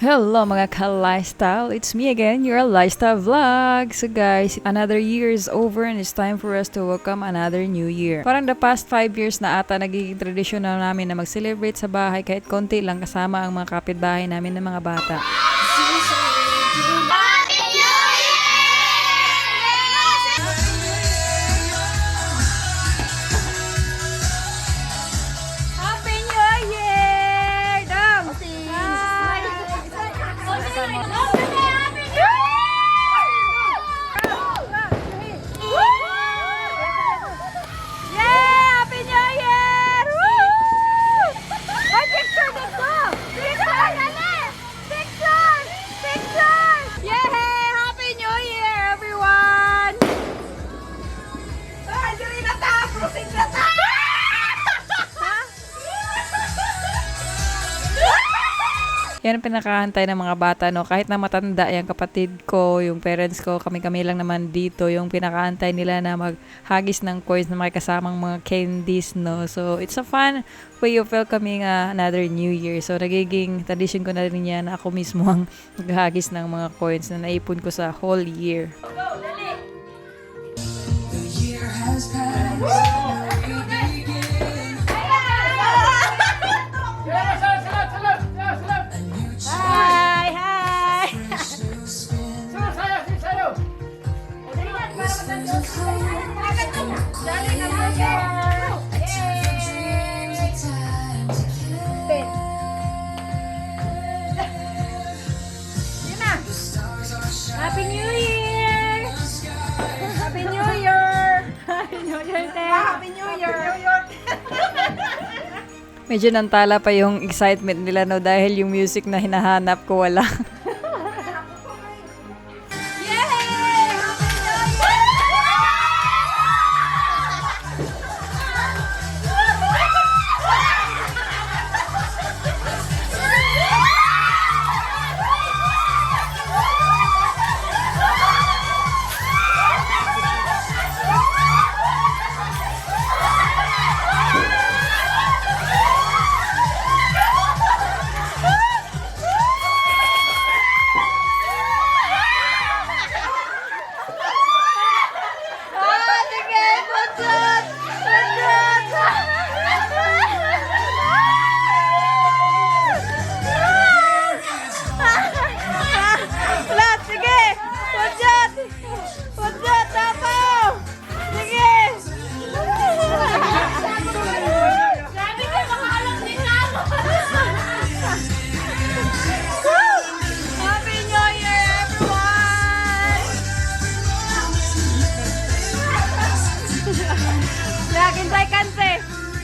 Hello mga ka-lifestyle, it's me again, your lifestyle vlog. So guys, another year is over and it's time for us to welcome another new year. Parang the past 5 years na ata nagiging tradisyon na namin na mag-celebrate sa bahay kahit konti lang kasama ang mga kapitbahay namin ng mga bata. Yan ang pinakahantay ng mga bata, no? Kahit na matanda yung kapatid ko, yung parents ko, kami-kami lang naman dito, yung pinakahantay nila na maghagis ng coins na may kasamang mga candies, no? So, it's a fun way of welcoming another new year. So, nagiging tradition ko na rin yan na ako mismo ang maghagis ng mga coins na naipon ko sa whole year. The year has passed. Happy New Year! Happy New Year! Happy New Year, Te! Happy New Year! Medyo nantala pa yung excitement nila, no? Dahil yung music na hinahanap ko wala.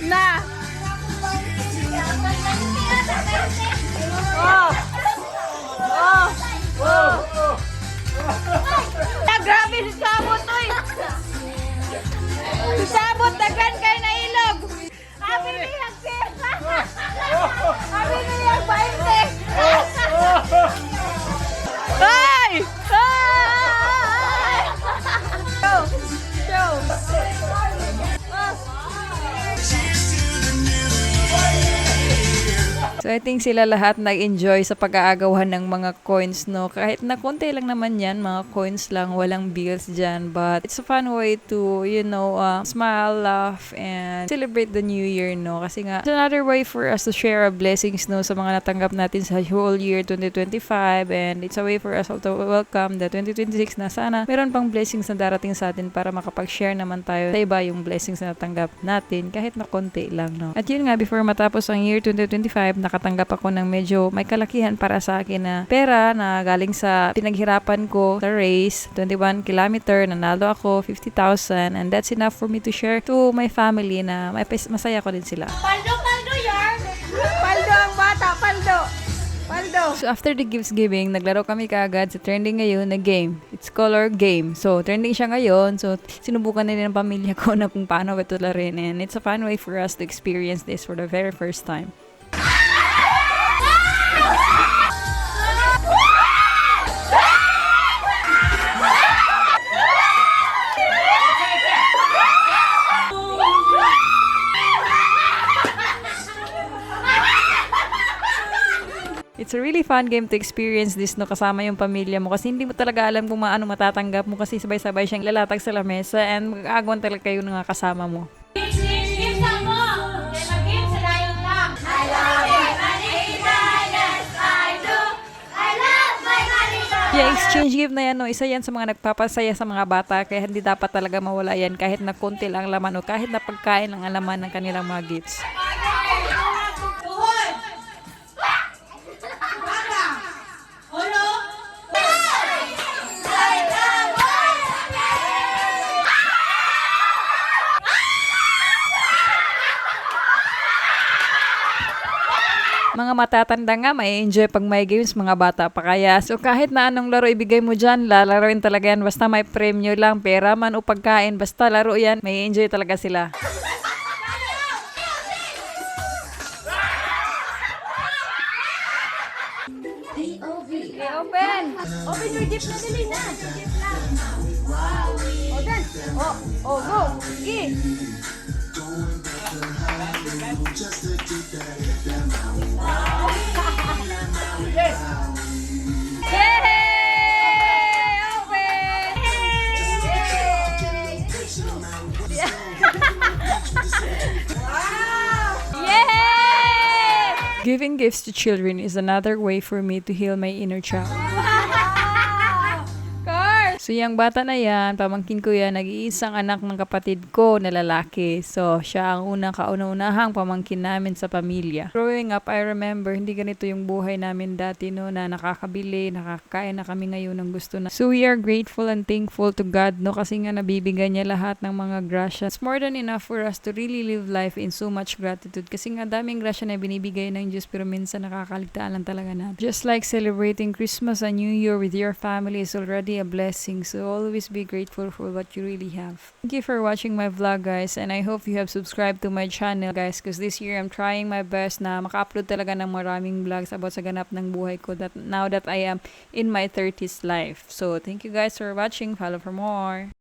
Na! Oh! Oh! Oh! Grabe si Sabot, oy! Si Sabot, daghan kayo na ilog! Happy New Year, sis! Happy New Year, 20! Ay! Ay! Show! Show! So, I think sila lahat nag-enjoy sa pag-aagawan ng mga coins, no? Kahit na konti lang naman yan, mga coins lang, walang bills dyan. But it's a fun way to, smile, laugh, and celebrate the new year, no? Kasi nga, it's another way for us to share our blessings, no? Sa mga natanggap natin sa whole year 2025. And it's a way for us to welcome the 2026 na sana meron pang blessings na darating sa atin para makapag-share naman tayo sa iba yung blessings na natanggap natin, kahit na konti lang, no? At yun nga, before matapos ang year 2025, nakatanggap ako ng medyo may kalakihan para sa akin na pera na galing sa pinaghirapan ko sa race, 21 kilometer, nanalo ako, 50,000, and that's enough for me to share to my family na masaya ko din sila. Paldo yan! Paldo ang bata, paldo! Paldo! So after the gifts giving, naglaro kami kaagad sa trending ngayon na game. It's color game. So trending siya ngayon. So sinubukan na din ng pamilya ko na kung paano ito larin. And it's a fun way for us to experience this for the very first time. It's a really fun game to experience this no kasama yung pamilya mo kasi hindi mo talaga alam kung maano matatanggap mo kasi sabay-sabay siyang lalatag sa lamesa and mag-aagwan talaga kayo ng kasama mo. Yeah, exchange gift na yan, no, isa yan sa mga nagpapasaya sa mga bata kaya hindi dapat talaga mawala yan kahit na konti lang laman o kahit na pagkain lang ang laman ng kanilang mga gifts. Mga matatanda nga, may enjoy pag may games, mga bata pa kaya. So kahit na anong laro ibigay mo dyan, lalaroin talaga yan. Basta may premyo lang, pera man o pagkain, basta laro yan, may enjoy talaga sila. Okay, open! Open your gift na dali na! Your gift lang! Wow! O, dance! O, go! Sige! Yay! Open! Yay! Giving gifts to children is another way for me to heal my inner child. So, yung bata na yan, pamangkin ko yan, nag-iisang anak ng kapatid ko na lalaki. So, siya ang unang kauna-unahang pamangkin namin sa pamilya. Growing up, I remember, hindi ganito yung buhay namin dati, no, na nakakabili, nakakain na kami ngayon ng gusto na. So, we are grateful and thankful to God, no, kasi nga nabibigay niya lahat ng mga grasya. It's more than enough for us to really live life in so much gratitude. Kasi nga, daming grasya na binibigay ng Diyos, pero minsan nakakaligtaan lang talaga natin. Just like celebrating Christmas and New Year with your family is already a blessing. So always be grateful for what you really have. Thank you for watching my vlog, guys, and I hope you have subscribed to my channel, guys, because this year I'm trying my best na maka-upload talaga ng maraming vlogs about sa ganap ng buhay ko now that I am in my 30s life. So thank you guys for watching. Follow for more.